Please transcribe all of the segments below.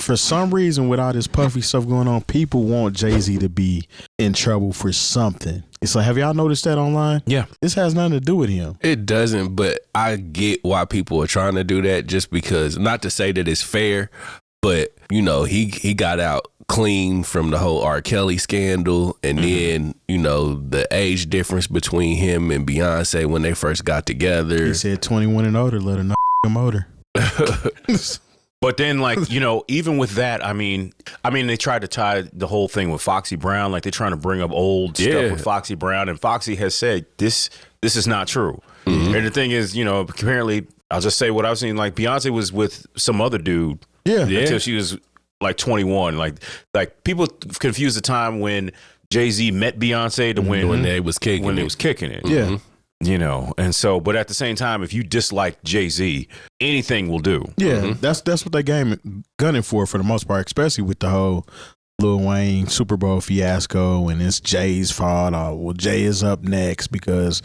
for some reason, with all this Puffy stuff going on, people want Jay-Z to be in trouble for something. It's like, have y'all noticed that online? Yeah. This has nothing to do with him. It doesn't, but I get why people are trying to do that, just because, not to say that it's fair, but, you know, he got out clean from the whole R. Kelly scandal, and then, you know, the age difference between him and Beyonce when they first got together. He said 21 and older, let her know him older. But then, like, you know, even with that, I mean, they tried to tie the whole thing with Foxy Brown. Like, they're trying to bring up old stuff with Foxy Brown, and Foxy has said this is not true. And the thing is, you know, apparently, I'll just say what I've seen. Like, Beyonce was with some other dude, until she was like 21. Like people confuse the time when Jay-Z met Beyonce to when they was kicking it. Yeah. You know, and so, but at the same time, if you dislike Jay-Z, anything will do. Yeah, that's what they gunning for the most part, especially with the whole Lil Wayne Super Bowl fiasco, and it's Jay's fault. Oh, well, Jay is up next because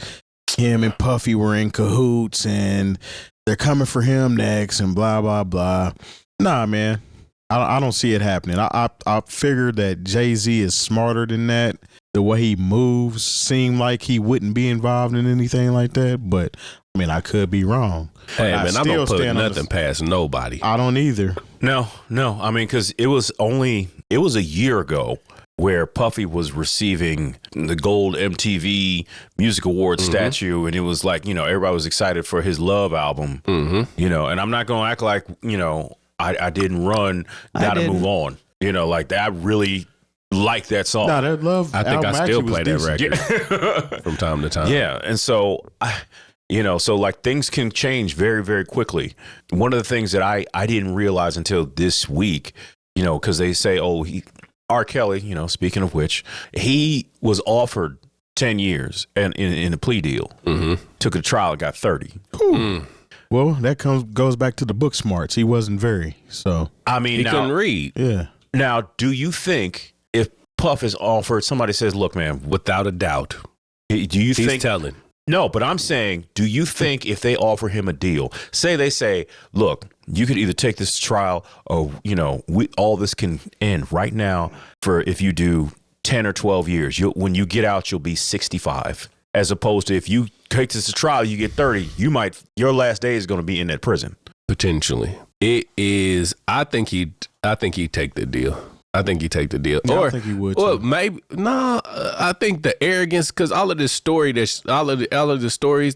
him and Puffy were in cahoots, and they're coming for him next, and blah blah blah. Nah, man, I don't see it happening. I figured that Jay-Z is smarter than that. The way he moves seemed like he wouldn't be involved in anything like that, but I mean, I could be wrong. Hey, man, I don't put nothing past nobody. I don't either. No. I mean, because it was a year ago where Puffy was receiving the gold MTV Music Awards statue, and it was like, you know, everybody was excited for his Love album, you know, and I'm not going to act like, you know, I didn't run, gotta move on, you know, like that. I really like that song. No, that Love I think I still play that decent. record from time to time. Yeah, and so, you know, so like things can change very, very quickly. One of the things that I didn't realize until this week, you know, because they say, oh, R. Kelly, you know, speaking of which, he was offered 10 years and in a plea deal. Took a trial and got 30. Well, that goes back to the book smarts. He wasn't very, so. I mean, he couldn't read. Yeah. Now, do you think if Puff is offered, somebody says, look, man, Without a doubt. do you He's think telling. No, but I'm saying, do you think if they offer him a deal, they say, look, you could either take this to trial or, you know, all this can end right now for if you do 10 or 12 years. When you get out, you'll be 65. As opposed to if you take this to trial, you get 30, your last day is going to be in that prison. Potentially. It is, I think he'd take the deal. I think he'd take the deal. Yeah, or I think he would. Well, Too. maybe I think the arrogance, because all of the stories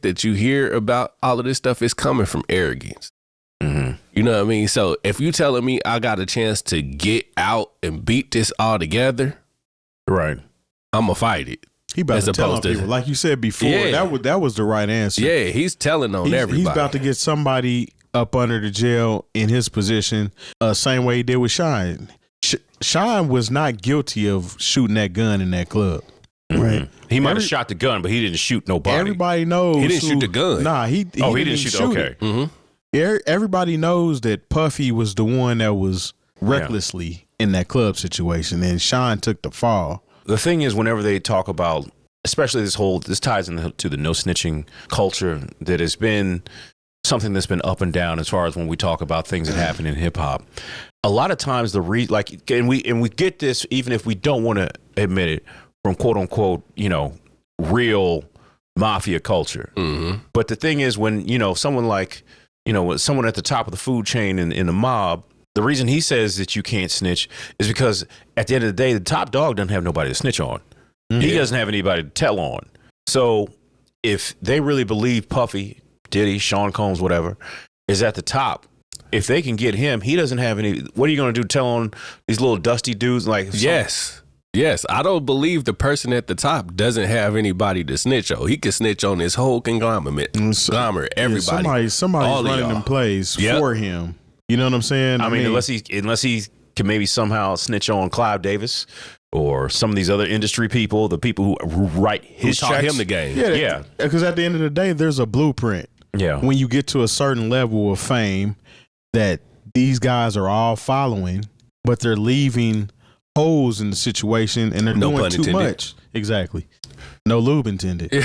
that you hear about all of this stuff is coming from arrogance. You know what I mean? So if you telling me I got a chance to get out and beat this all together, right? I'm gonna fight it. He about to tell on people, like you said before. Yeah. That was the right answer. Yeah, he's telling on everybody. He's about to get somebody up under the jail in his position, same way he did with Shine. Shine was not guilty of shooting that gun in that club. Right. He might have shot the gun, but he didn't shoot nobody. Everybody knows. He didn't shoot the gun. Nah, he didn't shoot it. Everybody knows that Puffy was the one that was recklessly in that club situation, and Shine took the fall. The thing is, whenever they talk about, especially this ties into the no snitching culture that has been something that's been up and down as far as when we talk about things that happen in hip hop. A lot of times and we get this even if we don't want to admit it from quote unquote, you know, real mafia culture. But the thing is, when, you know, someone like, you know, someone at the top of the food chain in the mob, the reason he says that you can't snitch is because at the end of the day, the top dog doesn't have nobody to snitch on. He doesn't have anybody to tell on. So if they really believe Puffy, Diddy, Sean Combs, whatever, is at the top, if they can get him, he doesn't have any. What are you going to do? Tell on these little dusty dudes? Like, yes. I don't believe the person at the top doesn't have anybody to snitch on. He can snitch on his whole conglomerate, everybody. Yeah, somebody's running them plays for him. You know what I'm saying? I mean, unless he can maybe somehow snitch on Clive Davis or some of these other industry people, the people who write his checks. Taught him the game. Yeah. Because at the end of the day, there's a blueprint. Yeah. When you get to a certain level of fame that these guys are all following, but they're leaving holes in the situation and they're doing too much. Exactly. No lube intended. It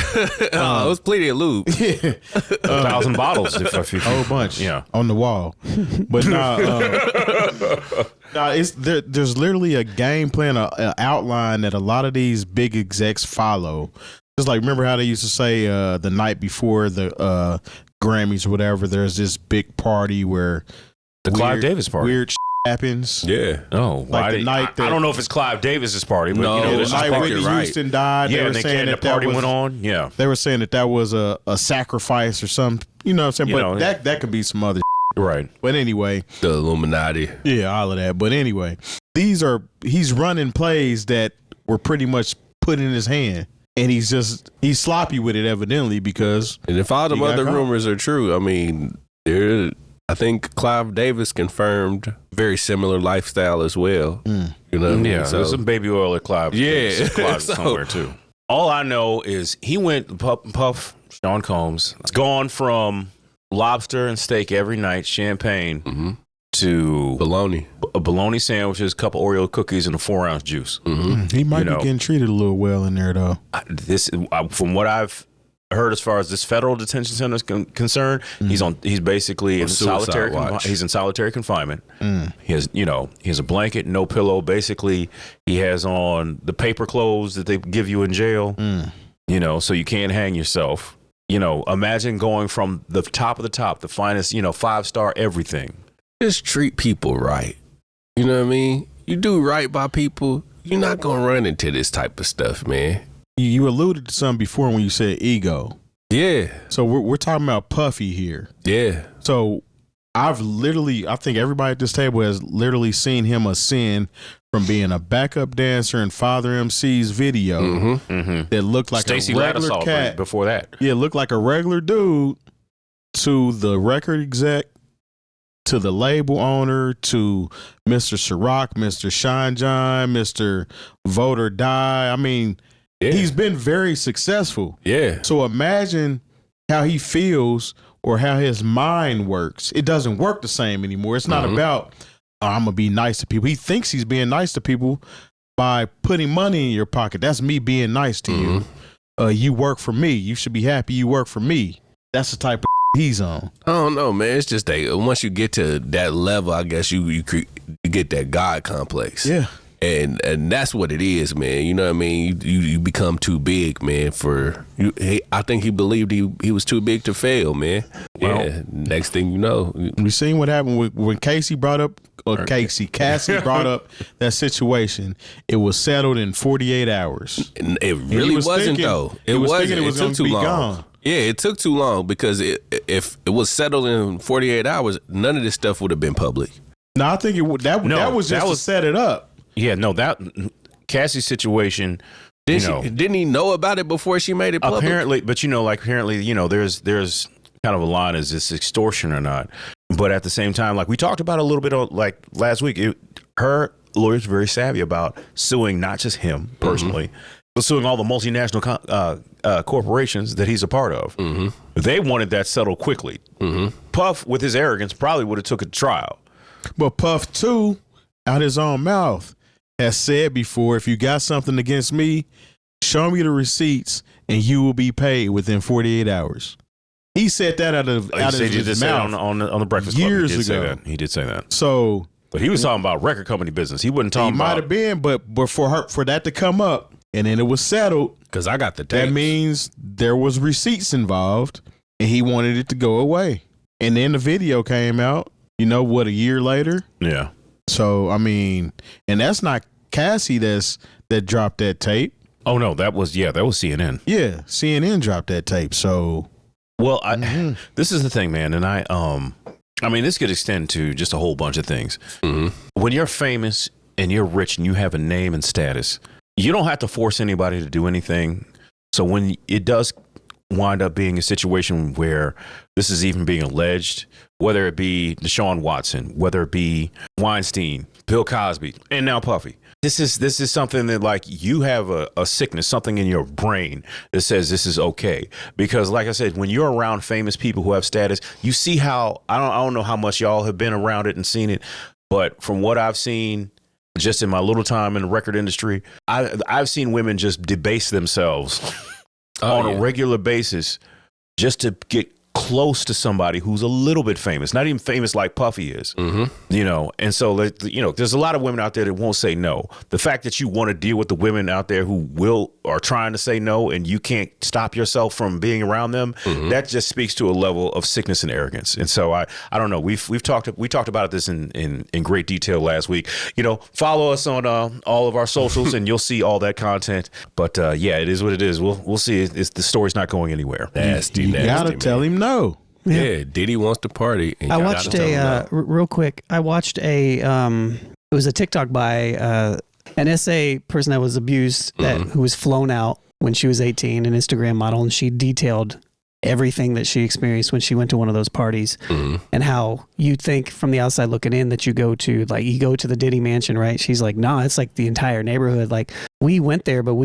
was plenty of lube. 1,000 bottles. A whole bunch on the wall. But No, there's literally a game plan, an outline that a lot of these big execs follow. Just like, remember how they used to say the night before the Grammys or whatever, there's this big party where the Clive Davis party. Weird happens. Yeah. Oh, like the night I don't know if it's Clive Davis's party, but No, you know, the night Whitney Houston died. Yeah, they were and saying the party went on. Yeah, they were saying that was a sacrifice or something. You know what I'm saying? But that could be some other right. But anyway, the Illuminati. Yeah, all of that. But anyway, he's running plays that were pretty much put in his hand. And he's sloppy with it, evidently, because. And if all the other rumors are true, I mean, I think Clive Davis confirmed very similar lifestyle as well. Mm. You know, yeah. So, there's some baby oil at Clive. Yeah, Clive somewhere too. All I know is he went Puff Sean Combs. It's gone from lobster and steak every night, champagne, to bologna sandwiches, a couple Oreo cookies, and a 4-ounce juice. He might be getting treated a little well in there, though. From what I've heard, as far as this federal detention center is concerned, he's basically in solitary. He's in solitary confinement. He has a blanket, no pillow. Basically, he has on the paper clothes that they give you in jail. You know, so you can't hang yourself. You know, imagine going from the top of the top, the finest, 5-star everything. Just treat people right. You know what I mean? You do right by people, you're not going to run into this type of stuff, man. You alluded to something before when you said ego. Yeah. So we're talking about Puffy here. Yeah. So I think everybody at this table has literally seen him ascend from being a backup dancer in Father MC's video that looked like Stacey a regular Lattisaw cat. Before that. Yeah, looked like a regular dude, to the record exec, to the label owner, to Mr. Ciroc, Mr. Shine John, Mr. Vote or Die. I mean, he's been very successful. Yeah. So imagine how he feels or how his mind works. It doesn't work the same anymore. It's not about, I'm going to be nice to people. He thinks he's being nice to people by putting money in your pocket. That's me being nice to you. You work for me. You should be happy you work for me. That's the type of he's on. I don't know, man. It's just that once you get to that level, I guess you get that God complex. Yeah. And that's what it is, man. You know what I mean? You become too big, man. I think he believed he was too big to fail, man. Well, yeah. Next thing you know, we seen what happened when Cassie brought up, Cassie brought up that situation. It was settled in 48 hours. And it really wasn't, though. It wasn't. It took too long. Gone. Yeah, it took too long because if it was settled in 48 hours, none of this stuff would have been public. No, I think that was just to set it up. Yeah, no, that Cassie's situation. Didn't he know about it before she made it public? Apparently, but there's kind of a line: is this extortion or not? But at the same time, like we talked about a little bit like last week, her lawyer's very savvy about suing not just him personally, but suing all the multinational corporations that he's a part of. They wanted that settled quickly. Puff, with his arrogance, probably would have took a trial. But Puff too, out his own mouth, has said before, if you got something against me, show me the receipts and you will be paid within 48 hours. He said that out of his mouth on the Breakfast Club. Years ago. He did say that. So, but he was talking about record company business. He wasn't talking about. He might have been, but for that to come up and then it was settled, because I got the tapes. That means there was receipts involved and he wanted it to go away. And then the video came out, a year later? Yeah. So, I mean, and that's not Cassie that dropped that tape. Oh, no, that was CNN. Yeah, CNN dropped that tape. So, well, this is the thing, man. And I mean, this could extend to just a whole bunch of things. When you're famous and you're rich and you have a name and status, you don't have to force anybody to do anything. So when it does wind up being a situation where this is even being alleged, whether it be Deshaun Watson, whether it be Weinstein, Bill Cosby, and now Puffy. This is something that, like, you have a sickness, something in your brain that says this is okay. Because, like I said, when you're around famous people who have status, you see how, I don't know how much y'all have been around it and seen it, but from what I've seen, just in my little time in the record industry, I've seen women just debase themselves on a regular basis just to get close to somebody who's a little bit famous, not even famous like Puffy is, you know. And so, you know, there's a lot of women out there that won't say no. The fact that you want to deal with the women out there who are trying to say no, and you can't stop yourself from being around them, that just speaks to a level of sickness and arrogance. And so I don't know. We talked about this in great detail last week. You know, follow us on all of our socials, and you'll see all that content. But yeah, it is what it is. We'll see. The story's not going anywhere. Nasty, You gotta tell him no. Yeah, Diddy wants to party. And I watched real quick. I watched it was a TikTok by an SA person that was abused who was flown out when she was 18, an Instagram model, and she detailed everything that she experienced when she went to one of those parties, and how you think from the outside looking in that you go to the Diddy mansion, right? She's like, no, it's like the entire neighborhood. Like, we went there, but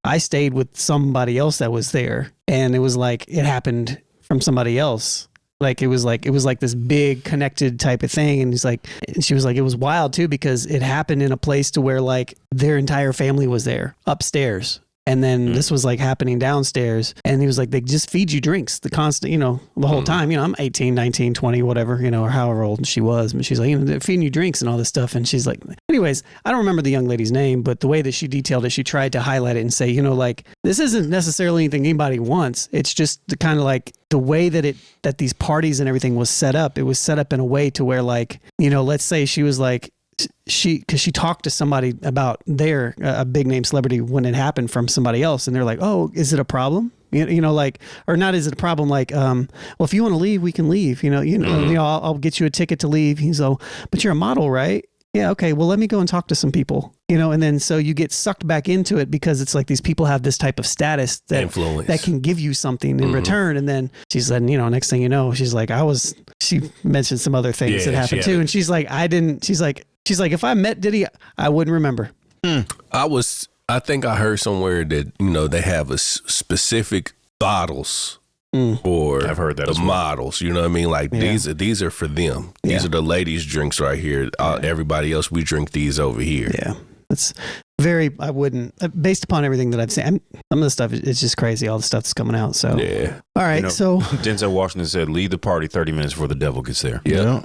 I stayed with somebody else that was there, and it was like it happened from somebody else. Like it was like this big connected type of thing. And she was like, it was wild too, because it happened in a place to where like their entire family was there upstairs. And then this was like happening downstairs. And he was like, they just feed you drinks, the constant, you know, the whole time. You know, I'm 18, 19, 20, whatever, you know, or however old she was. But she's like, you know, they're feeding you drinks and all this stuff. And she's like, anyways, I don't remember the young lady's name, but the way that she detailed it, she tried to highlight it and say, you know, like, this isn't necessarily anything anybody wants. It's just the kind of like the way that these parties and everything was set up. It was set up in a way to where, like, you know, let's say she was like, because she talked to somebody about a big name celebrity when it happened from somebody else, and they're like, oh, is it a problem? You know, like, or not, is it a problem? Like, well, if you want to leave, we can leave. You know, I'll get you a ticket to leave. He's like, but you're a model, right? Yeah, okay, well, let me go and talk to some people, you know, and then so you get sucked back into it because it's like these people have this type of status that can give you something in return. And then she said, you know, next thing you know, she's like, she mentioned some other things that happened too. And she's like, she's like, if I met Diddy, I wouldn't remember. I think I heard somewhere that, you know, they have a specific bottles for I've heard that the models, you know what I mean? Like these are for them. These are the ladies' drinks right here. Everybody else, we drink these over here. Yeah, it's I wouldn't, based upon everything that I've seen. Some of the stuff, it's just crazy. All the stuff that's coming out. So yeah. All right, you know, so Denzel Washington said, "Leave the party 30 minutes before the devil gets there." Yeah.